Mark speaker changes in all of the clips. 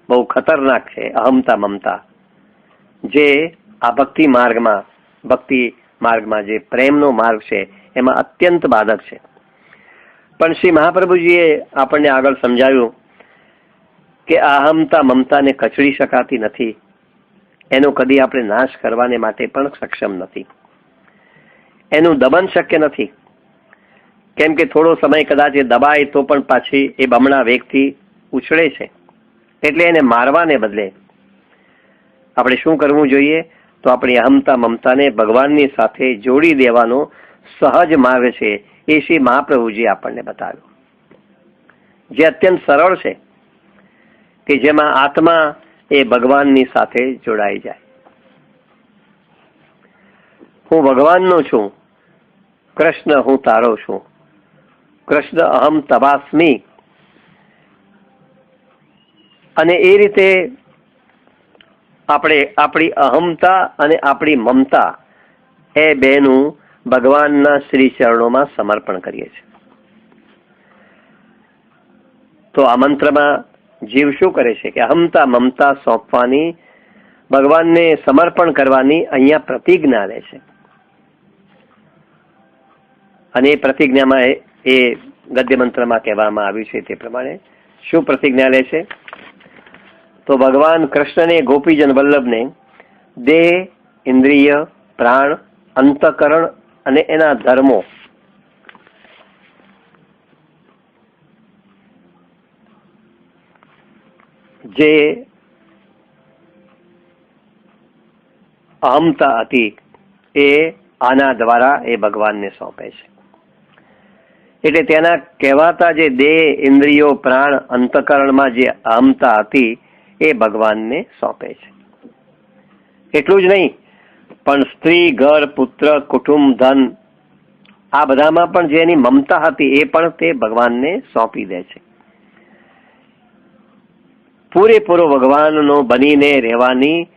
Speaker 1: બહુ ખતરનાક છે, અહમતા મમતા, જે આ ભક્તિ માર્ગમાં જે પ્રેમનો માર્ગ છે એમાં અત્યંત બાધક છે. પણ શ્રી મહાપ્રભુજીએ આપણને આગળ સમજાવ્યું કે આ અહમતા મમતાને કચડી શકાતી નથી, એનો કદી આપણે નાશ કરવાને માટે પણ સક્ષમ નથી, એનું દમન શક્ય નથી. કેમ કે થોડો સમય કદાચ એ દબાય તો પણ પાછી એ બમણા વેગથી ઉછળે છે. એટલે એને મારવાને બદલે આપણે શું કરવું જોઈએ? તો આપણી અહમતા મમતાને ભગવાનની સાથે જોડી દેવાનો સહજ માર્ગ છે એ શ્રી મહાપ્રભુજી આપણને બતાવ્યો, જે અત્યંત સરળ છે, કે જેમાં આત્મા એ ભગવાનની સાથે જોડાઈ જાય. હું ભગવાનનો છું, કૃષ્ણ હું તારો છું, કૃષ્ણ અહમ તવાસ્મી. અને એ રીતે આપણે આપણી અહમતા અને આપણી મમતા એ બેનું ભગવાનના શ્રી ચરણોમાં સમર્પણ કરીએ છીએ. તો આ મંત્રમાં જીવ શું કરે છે કે અહમતા મમતા સોંપવાની, ભગવાનને સમર્પણ કરવાની અહીંયા પ્રતિજ્ઞા લે છે. અને એ પ્રતિજ્ઞામાં એ ગદ્ય મંત્રમાં કહેવામાં આવ્યું છે તે પ્રમાણે શું પ્રતિજ્ઞા લે છે? તો ભગવાન કૃષ્ણને, ગોપીજન વલ્લભને દેહ, ઇન્દ્રિય, પ્રાણ, અંતઃકરણ અને એના ધર્મો જે અહમતા હતી એ આના દ્વારા એ ભગવાનને સોંપે છે. એટલે તેના કહેવાતા જે દેહ, ઇન્દ્રિયો, પ્રાણ, અંતઃકરણમાં જે અહમતા હતી એ ભગવાનને સોંપે છે. એટલું જ નહીં, પણ સ્ત્રી, ઘર, પુત્ર, કુટુંબ, ધન આ બધામાં પણ જે એની મમતા હતી એ પણ તે ભગવાનને સોંપી દે છે. પૂરેપૂરો ભગવાનનો બનીને રહેવાની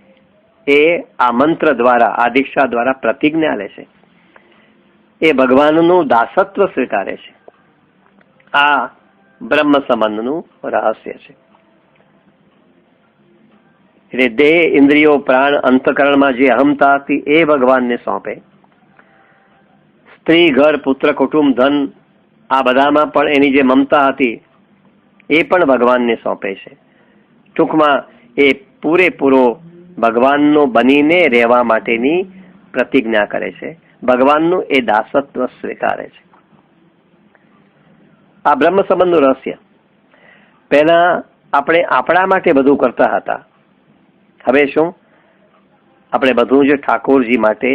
Speaker 1: એ આ મંત્ર દ્વારા, આ દીક્ષા દ્વારા પ્રતિજ્ઞા લે છે. એ ભગવાનનું દાસત્વ સ્વીકારે છે. આ બ્રહ્મ સંબંધનું રહસ્ય છે. એટલે દેહ, ઇન્દ્રિયો, પ્રાણ, અંતઃકરણમાં જે અહમતા હતી એ ભગવાનને સોંપે. સ્ત્રી, ઘર, પુત્ર, કુટુંબ, ધન આ બધામાં પણ એની જે મમતા હતી એ પણ ભગવાનને સોંપે છે. ટૂંકમાં એ પૂરેપૂરો ભગવાનનો બનીને રહેવા માટેની પ્રતિજ્ઞા કરે છે, ભગવાનનું એ દાસત્વ સ્વીકારે છે. આ બ્રહ્મ સંબંધનું રહસ્ય. પહેલા આપણે આપણા માટે બધું કરતા હતા, હવે શું? આપણે બધું જ ઠાકોરજી માટે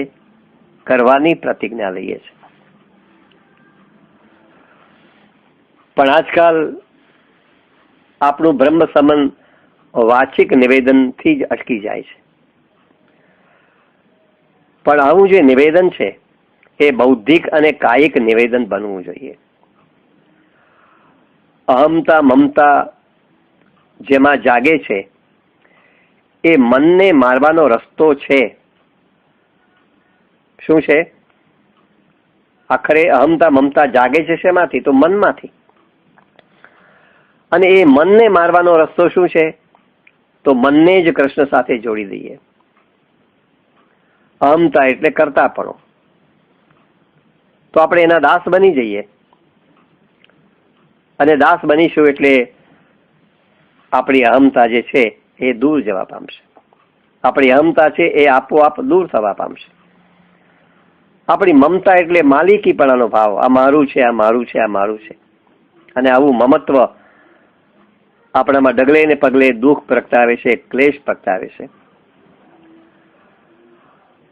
Speaker 1: કરવાની પ્રતિજ્ઞા લઈએ છીએ. પણ આજકાલ આપણું બ્રહ્મ સંબંધ વાચિક નિવેદનથી જ અટકી જાય છે. પણ આવું જે નિવેદન છે એ બૌદ્ધિક અને કાયિક નિવેદન બનવું જોઈએ. અહમતા મમતા જેમાં જાગે છે એ મનને મારવાનો રસ્તો છે. શું છે? આખરે અહમતા મમતા જાગે છે શેમાંથી? તો મનમાંથી. અને એ મનને મારવાનો રસ્તો શું છે? તો મનને જ કૃષ્ણ સાથે જોડી દઈએ. અહમતા એટલે કરતાપણો. તો આપણે એના દાસ બની જઈએ, અને દાસ બનીશું એટલે આપણી અહમતા જે છે એ દૂર જવા પામશે. આપણી અહમતા છે એ આપોઆપ દૂર થવા પામશે. આપણી મમતા એટલે માલિકીપણાનો ભાવ, આ મારું છે, આ મારું છે, આ મારું છે. અને આવું મમત્વ આપણામાં ડગલે ને પગલે દુઃખ પ્રગટાવે છે, ક્લેશ પ્રગટાવે છે.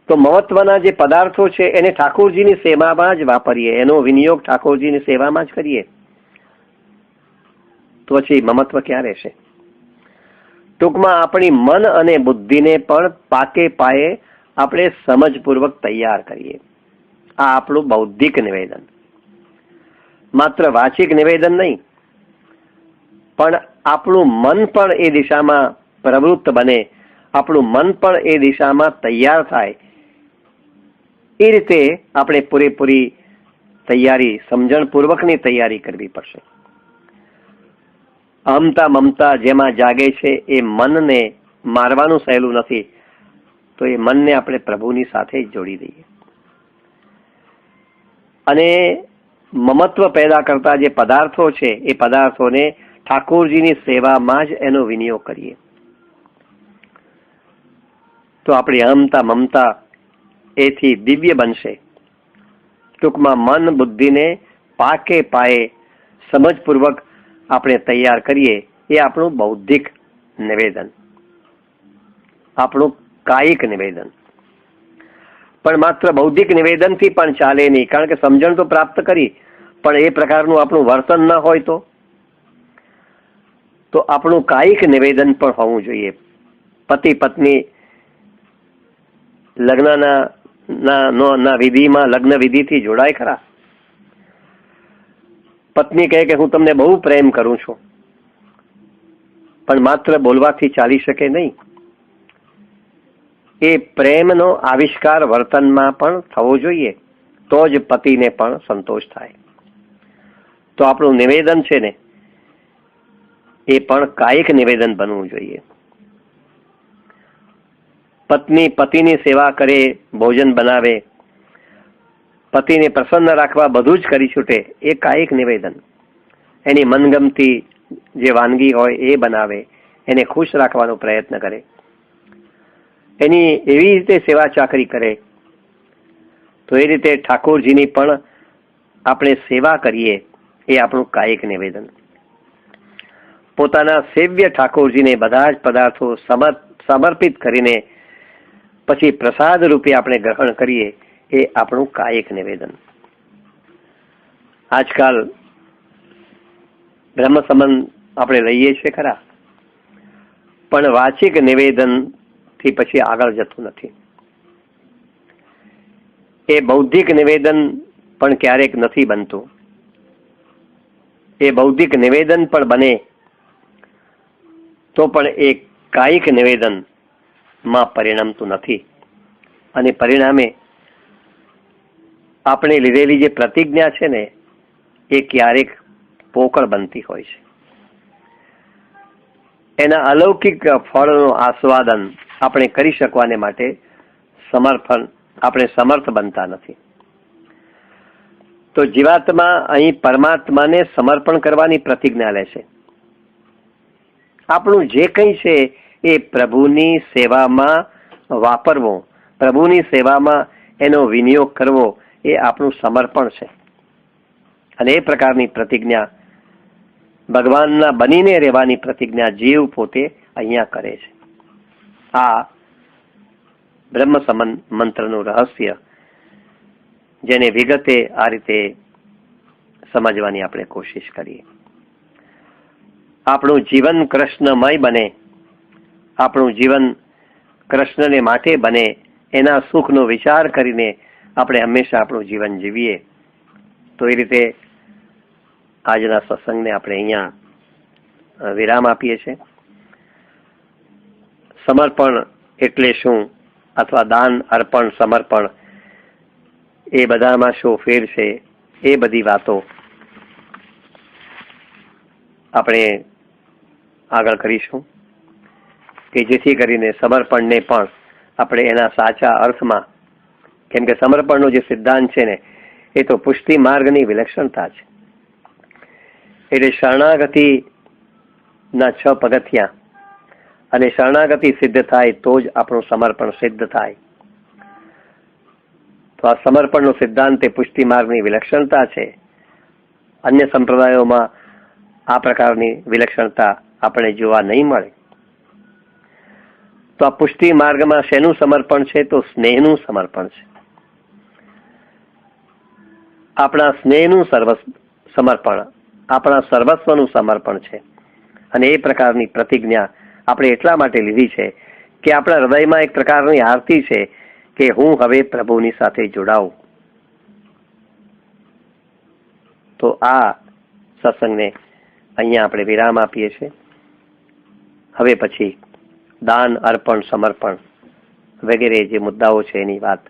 Speaker 1: તો મહત્વના જે પદાર્થો છે એને ઠાકોરજીની સેવામાં જ વાપરીએ, એનો વિનિયોગ ઠાકોરજીની સેવામાં જ કરીએ, તો પછી મમત્વ ક્યાં રહેશે? ટૂંકમાં આપણી મન અને બુદ્ધિને પણ પાકે પાયે આપણે સમજપૂર્વક તૈયાર કરીએ. આ આપણું બૌદ્ધિક નિવેદન, માત્ર વાચિક નિવેદન નહીં, પણ આપણું મન પણ એ દિશામાં પ્રવૃત્ત બને, આપણું મન પણ એ દિશામાં તૈયાર થાય. એ રીતે આપણે પૂરેપૂરી તૈયારી, સમજણપૂર્વકની તૈયારી કરવી પડશે. અહમતા મમતા જેમાં જાગે છે એ મનને મારવાનું સહેલું નથી, તો એ મનને આપણે પ્રભુની સાથે જ જોડી દઈએ અને મમત્વ પેદા કરતા જે પદાર્થો છે એ પદાર્થોને ઠાકોરજીની સેવામાં જ એનો વિનિયોગ કરીએ, તો આપણી અહમતા મમતા એથી દિવ્ય બનશે. ટૂંકમાં મન બુદ્ધિને પાકે પાયે સમજપૂર્વક આપણે તૈયાર કરીએ એ આપણું બૌદ્ધિક નિવેદન, આપણું કાયિક નિવેદન. પણ માત્ર બૌદ્ધિક નિવેદનથી પણ ચાલે નહીં, કારણ કે સમજણ તો પ્રાપ્ત કરી પણ એ પ્રકારનું આપણું વર્તન ન હોય તો આપણું કાયિક નિવેદન પણ હોવું જોઈએ. પતિ પત્ની લગ્નના વિધિમાં લગ્ન વિધિથી જોડાય ખરા. પત્ની કહે કે હું તમને બહુ પ્રેમ કરું છું, પણ માત્ર બોલવાથી ચાલી શકે નહીં. એ પ્રેમનો આવિષ્કાર વર્તનમાં પણ થવો જોઈએ, તો જ પતિને પણ સંતોષ થાય. તો આપણું નિવેદન છે ને એ પણ કાયિક નિવેદન બનવું જોઈએ. પત્ની પતિની સેવા કરે, ભોજન બનાવે, પતિને પ્રસન્ન રાખવા બધું જ કરી છૂટે, એ કાયિક નિવેદન. એની મનગમતી જે વાનગી હોય એ બનાવે, એને ખુશ રાખવાનો પ્રયત્ન કરે, એની એવી રીતે સેવા ચાકરી કરે, તો એ રીતે ઠાકોરજીની પણ આપણે સેવા કરીએ, એ આપણું કાયિક નિવેદન. પોતાના સેવ્ય ઠાકોરજીને બધા જ પદાર્થો સમર્પિત કરીને પછી પ્રસાદ રૂપે આપણે ગ્રહણ કરીએ, એ આપણું કાયિક નિવેદન. આજકાલ બ્રહ્મ સંબંધ આપણે લઈએ છીએ ખરા, પણ વાચિક નિવેદન થી પછી આગળ જતું નથી. એ બૌદ્ધિક નિવેદન પણ ક્યારેક નથી બનતું. એ બૌદ્ધિક નિવેદન પણ બને તો પણ એ કાયિક નિવેદન માં પરિણમતું નથી, અને પરિણામે આપણે લીધેલી જે પ્રતિજ્ઞા છે ને એ ક્યારેક પોકળ બનતી હોય છે. એના અલૌકિક ફળનો આસ્વાદન આપણે કરી શકવાને માટે આપણે સમર્થ બનતા નથી. તો જીવાત્મા અહીં પરમાત્માને સમર્પણ કરવાની પ્રતિજ્ઞા લે છે. આપણું જે કંઈ છે એ પ્રભુની સેવામાં વાપરવો, પ્રભુની સેવામાં એનો વિનિયોગ કરવો, એ આપણું સમર્પણ છે. અને એ પ્રકારની પ્રતિજ્ઞા, ભગવાનના બનીને રહેવાની પ્રતિજ્ઞા જીવ પોતે અહીંયા કરે છે. આ બ્રહ્મ સંબંધ મંત્રનું રહસ્ય, જેને વિગતે આ રીતે સમજવાની આપણે કોશિશ કરીએ. આપણું જીવન કૃષ્ણમય બને, આપણું જીવન કૃષ્ણને માટે બને, એના સુખનો વિચાર કરીને આપણે હંમેશા આપણું જીવન જીવીએ. તો એ રીતે આજના સત્સંગને આપણે અહીંયા વિરામ આપીએ છીએ. સમર્પણ એટલે શું, અથવા દાન, અર્પણ, સમર્પણ, એ બધામાં શું ફેર છે, એ બધી વાતો આપણે આગળ કરીશું, કે જેથી કરીને સમર્પણને પણ આપણે એના સાચા અર્થમાં, કેમ કે સમર્પણનો જે સિદ્ધાંત છે ને એ તો પુષ્ટિ માર્ગની વિલક્ષણતા છે. એટલે શરણાગતિના 6 પગથિયા, અને શરણાગતિ સિદ્ધ થાય તો જ આપણું સમર્પણ સિદ્ધ થાય. તો આ સમર્પણનો સિદ્ધાંત એ પુષ્ટિ માર્ગની વિલક્ષણતા છે. અન્ય સંપ્રદાયોમાં આ પ્રકારની વિલક્ષણતા આપણે જોવા નહીં મળે. તો આ પુષ્ટિ માર્ગમાં શેનું સમર્પણ છે? તો સ્નેહનું સમર્પણ છે. આપણા સ્નેહનું સમર્પણ, આપણા સર્વસ્વનું સમર્પણ છે. અને એ પ્રકારની પ્રતિજ્ઞા આપણે એટલા માટે લીધી છે કે આપણા હૃદયમાં એક પ્રકારની આરતી છે કે હું હવે પ્રભુની સાથે જોડાઉં. તો આ સત્સંગને અહીંયા આપણે વિરામ આપીએ છીએ. હવે પછી દાન, અર્પણ, સમર્પણ વગેરે જે મુદ્દાઓ છે એની વાત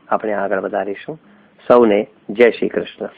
Speaker 1: આપણે આગળ વધારીશું. સૌને જય શ્રી કૃષ્ણ.